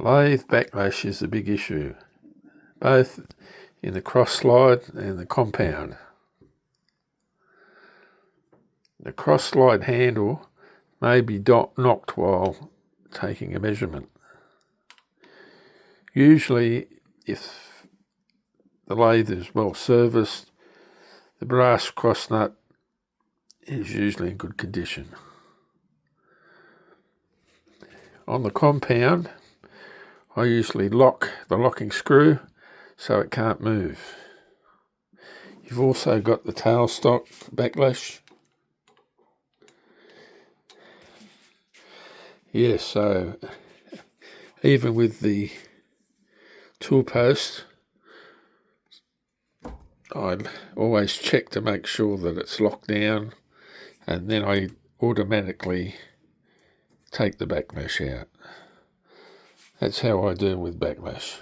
Lathe backlash is a big issue, both in the cross slide and the compound. The cross slide handle may be knocked while taking a measurement. Usually, if the lathe is well serviced, the brass cross nut is usually in good condition. On the compound, I usually lock the locking screw so it can't move. You've also got the tailstock backlash. Yes, so even with the Toolpost, I'd always check to make sure that it's locked down, and then I automatically take the backlash out. That's how I deal with backlash.